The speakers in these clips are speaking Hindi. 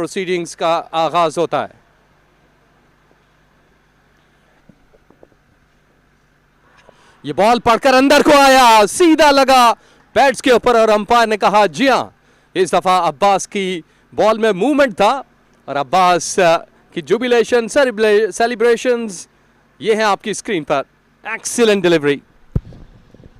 प्रोसीडिंग्स का आगाज होता है। ये बॉल पड़कर अंदर को आया, सीधा लगा पैड्स के ऊपर और अंपायर ने कहा जी हां, इस दफा अब्बास की बॉल में मूवमेंट था और अब्बास की जुबिलेशन सेलिब्रेशंस ये है आपकी स्क्रीन पर। एक्सीलेंट डिलीवरी,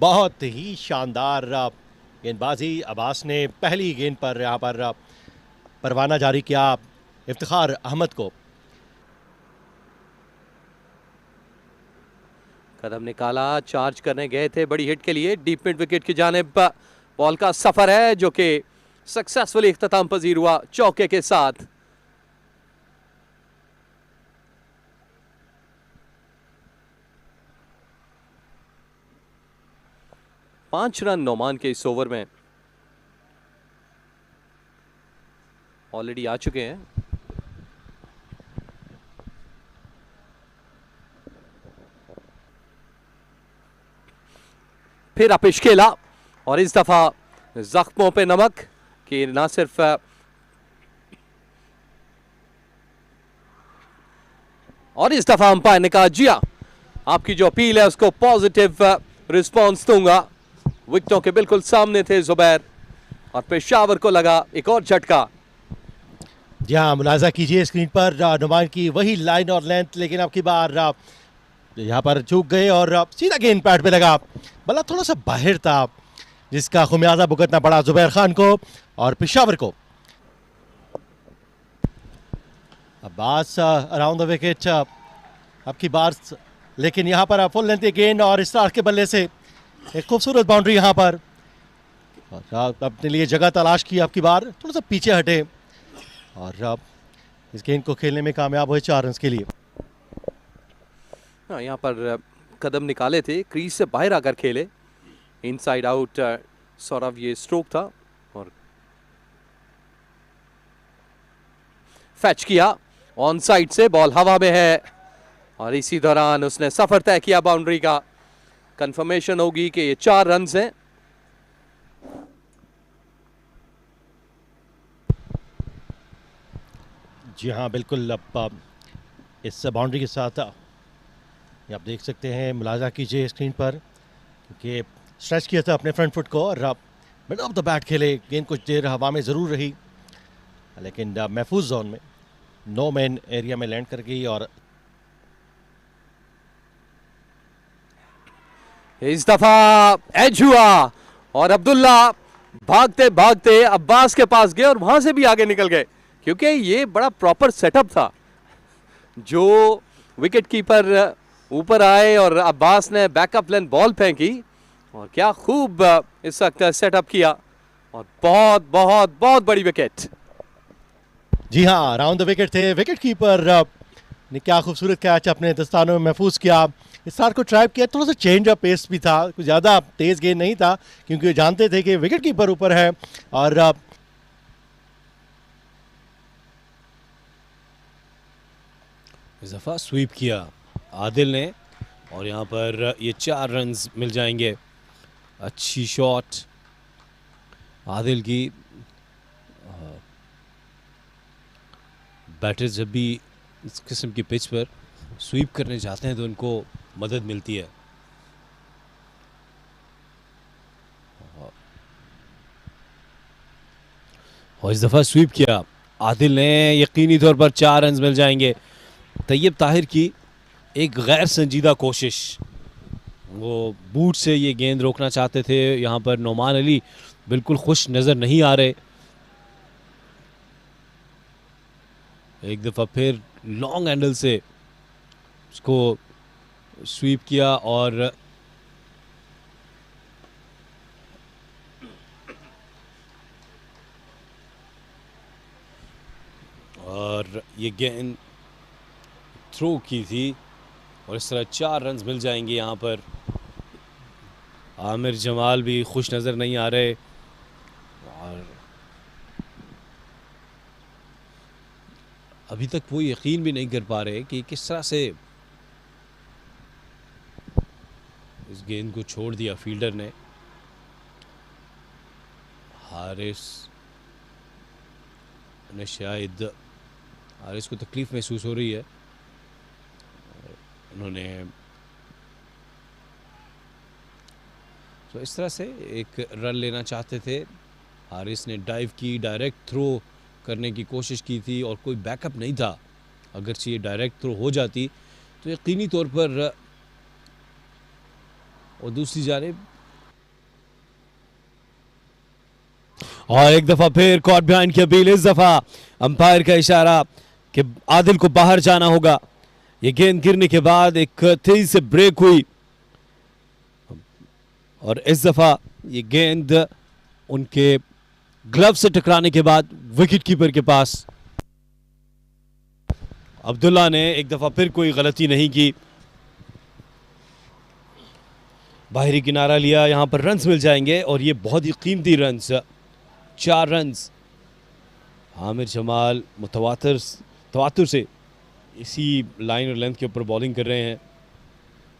बहुत ही शानदार गेंदबाजी। अब्बास ने पहली गेंद पर यहाँ पर परवाना जारी किया इफ्तिखार अहमद को। कदम निकाला, चार्ज करने गए थे बड़ी हिट के लिए। डीप मिड विकेट की जानिब बॉल का सफर है जो कि सक्सेसफुली इख्तिताम पजीर हुआ चौके के साथ। पांच रन नोमान के इस ओवर में ऑलरेडी आ चुके हैं। फिर अपिश खेला और इस दफा जख्मों पे नमक कि ना सिर्फ और इस दफा अंपायर ने कहा जी आपकी जो अपील है उसको पॉजिटिव रिस्पांस दूंगा। विकेटों के बिल्कुल सामने थे जुबैर और पेशावर को लगा एक और झटका। जी हाँ, मुलाजा कीजिए स्क्रीन पर नुमान की वही लाइन और लेंथ, लेकिन अब की बार यहाँ पर चूक गए और सीधा गेंद पैड पे लगा। बल्ला थोड़ा सा बाहर था जिसका खुमियाजा भुगतना पड़ा जुबैर खान को और पेशावर को। अब्बास अराउंड द विकेट अब की बार, लेकिन यहाँ पर फुल लेंथ गेंद और स्टार्क के बल्ले से एक खूबसूरत बाउंड्री यहाँ पर। और अपने लिए जगह तलाश की, अब की बार थोड़ा सा पीछे हटे और इस गेंद को खेलने में कामयाब हुए 4 रन के लिए। यहाँ पर कदम निकाले थे, क्रीज से बाहर आकर खेले, इनसाइड आउट सौरभ ये स्ट्रोक था और फैच किया ऑन साइड से। बॉल हवा में है और इसी दौरान उसने सफर तय किया बाउंड्री का। कंफर्मेशन होगी कि ये 4 रन हैं। जी हाँ बिल्कुल, अब इस बाउंड्री के साथ आप देख सकते हैं, मुलाजा कीजिए स्क्रीन पर, क्योंकि स्ट्रेच किया था अपने फ्रंट फुट को और मिड ऑफ द बैट खेले। गेंद कुछ देर हवा में ज़रूर रही लेकिन महफूज जोन में नो मैन एरिया में लैंड कर गई। और इस दफा एज हुआ और अब्दुल्ला भागते भागते अब्बास के पास गए और वहां से भी आगे निकल गए, क्योंकि ये बड़ा प्रॉपर सेटअप था। जो विकेट कीपर ऊपर आए और अब्बास ने बैकअप लेन बॉल फेंकी और क्या खूब इस वक्त सेटअप किया और बहुत बहुत बहुत बड़ी विकेट। जी हाँ, राउंड द विकेट थे। विकेट कीपर ने क्या खूबसूरत कैच अपने दस्तानों में महफूज किया। स्टार को ट्राइप किया, थोड़ा सा चेंज ऑफ पेस भी था, कुछ ज़्यादा तेज़ गेंद नहीं था क्योंकि जानते थे कि विकेट कीपर ऊपर है। और इस दफ़ा स्वीप किया आदिल ने और यहाँ पर ये 4 रन्स मिल जाएंगे। अच्छी शॉट आदिल की। बैटर्स जब भी इस किस्म की पिच पर स्वीप करने जाते हैं तो उनको मदद मिलती है। और इस दफ़ा स्वीप किया आदिल ने, यकीनी तौर पर 4 रन्स मिल जाएंगे। तैयब ताहिर की एक गैर संजीदा कोशिश, वो बूट से ये गेंद रोकना चाहते थे। यहाँ पर नोमान अली बिल्कुल खुश नज़र नहीं आ रहे। एक दफ़ा फिर लॉन्ग हैंडल से उसको स्वीप किया और ये गेंद थ्रो की थी और इस तरह 4 रन्स मिल जाएंगे। यहाँ पर आमिर जमाल भी खुश नज़र नहीं आ रहे और अभी तक वो यकीन भी नहीं कर पा रहे कि किस तरह से इस गेंद को छोड़ दिया फील्डर ने। हारिस उन्हें शायद हारिस को तकलीफ महसूस हो रही है। उन्होंने तो इस तरह से एक रन लेना चाहते थे। हारिस ने डाइव की, डायरेक्ट थ्रो करने की कोशिश की थी और कोई बैकअप नहीं था। अगर ये डायरेक्ट थ्रो हो जाती तो यकीनी तौर पर और दूसरी जानिब और एक दफा फिर कॉट बिहाइंड की अपील। इस दफा अंपायर का इशारा कि आदिल को बाहर जाना होगा। ये गेंद गिरने के बाद एक तेजी से ब्रेक हुई और इस दफा ये गेंद उनके ग्लव से टकराने के बाद विकेट कीपर के पास। अब्दुल्ला ने एक दफा फिर कोई गलती नहीं की, बाहरी किनारा लिया। यहां पर रन्स मिल जाएंगे और ये बहुत ही कीमती रन्स, 4 रन्स। आमिर जमाल तवातुर से इसी लाइन और लेंथ के ऊपर बॉलिंग कर रहे हैं।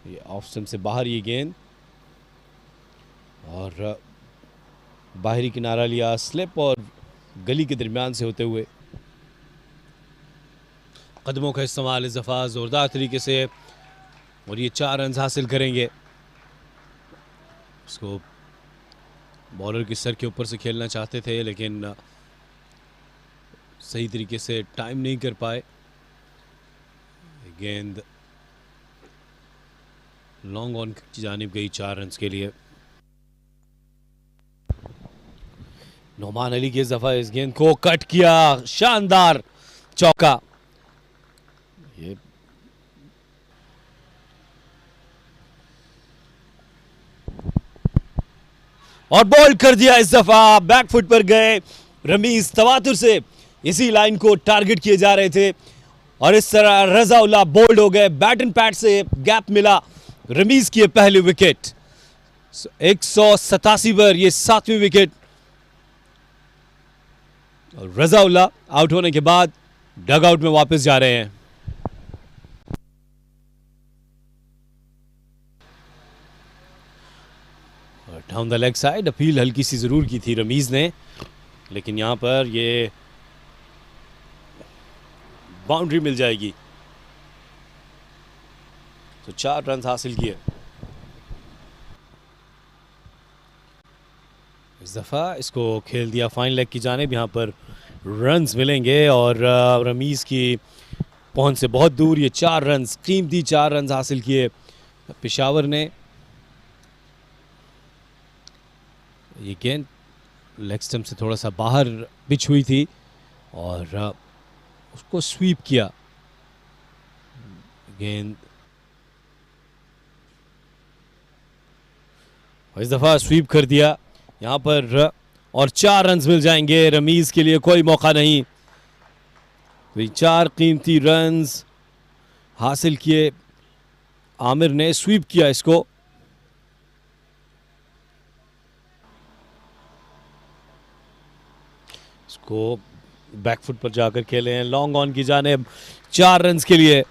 ये ऑफ स्टंप से बाहर ये गेंद और बाहरी किनारा लिया, स्लिप और गली के दरमियान से होते हुए कदमों का इस्तेमाल इस दफ़ा ज़ोरदार तरीके से और ये 4 रन हासिल करेंगे। इसको बॉलर के सर के ऊपर से खेलना चाहते थे लेकिन सही तरीके से टाइम नहीं कर पाए। गेंद लॉन्ग ऑन की जानिब गई 4 रन के लिए। नोमान अली की इस दफा इस गेंद को कट किया, शानदार चौका। ये और बॉल कर दिया इस दफा, बैकफुट पर गए रमीज। तवातुर से इसी लाइन को टारगेट किए जा रहे थे और इस तरह रजाउल्लाह बोल्ड हो गए। बैट एंड पैड से गैप मिला, रमीज की पहली विकेट। 187 पर ये 7वीं विकेट और रजाउल्लाह आउट होने के बाद डगआउट में वापस जा रहे हैं। Down the leg side appeal हल्की सी जरूर की थी रमीज ने, लेकिन यहां पर ये बाउंड्री मिल जाएगी। तो 4 रन हासिल किए। इस दफा इसको खेल दिया फाइन लेग की जानिब। यहां पर रन्स मिलेंगे और रमीज की पहुंच से बहुत दूर ये 4 रन, कीमती 4 रन हासिल किए पेशावर ने। ये गेंद लेग स्टंप से थोड़ा सा बाहर पिच हुई थी और उसको स्वीप किया। गेंद इस दफा स्वीप कर दिया यहां पर और 4 रन मिल जाएंगे। रमीज के लिए कोई मौका नहीं। तो 4 कीमती रन हासिल किए। आमिर ने स्वीप किया इसको। इसको बैकफुट पर जाकर खेले हैं लॉन्ग ऑन की जानिब 4 रन के लिए।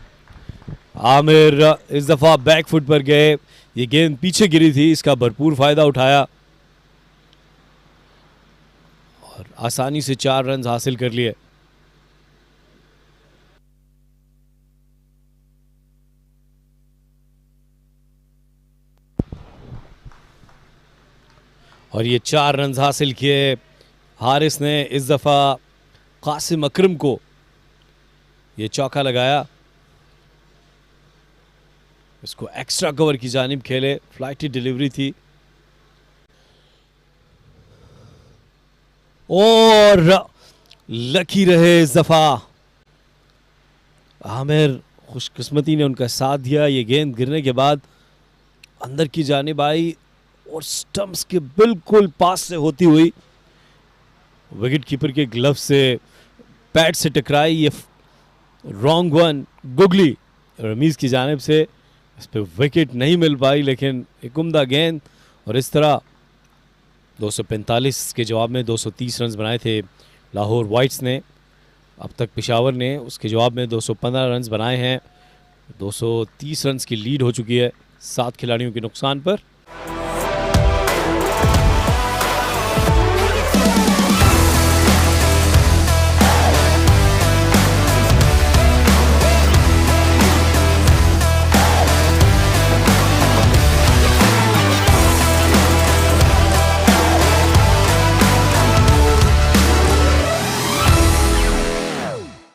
आमिर इस दफा बैकफुट पर गए। ये गेंद पीछे गिरी थी, इसका भरपूर फायदा उठाया और आसानी से 4 रन हासिल कर लिए। और ये 4 रन हासिल किए। हारिस ने इस दफा कासिम अकरम को ये चौका लगाया। इसको एक्स्ट्रा कवर की जानिब खेले, फ्लाइटी डिलीवरी थी और लकी रहे इस दफा। आमिर खुशकिस्मती ने उनका साथ दिया। ये गेंद गिरने के बाद अंदर की जानिब आई और स्टंप्स के बिल्कुल पास से होती हुई विकेट कीपर के ग्लव से पैड से टकराई। ये रॉन्ग वन गुगली रमीज की जानिब से, इस पर विकेट नहीं मिल पाई लेकिन एक उम्दा गेंद। और इस तरह 245 के जवाब में 230 रन बनाए थे लाहौर वाइट्स ने। अब तक पेशावर ने उसके जवाब में 215 रन बनाए हैं। 230 रन की लीड हो चुकी है 7 खिलाड़ियों के नुकसान पर।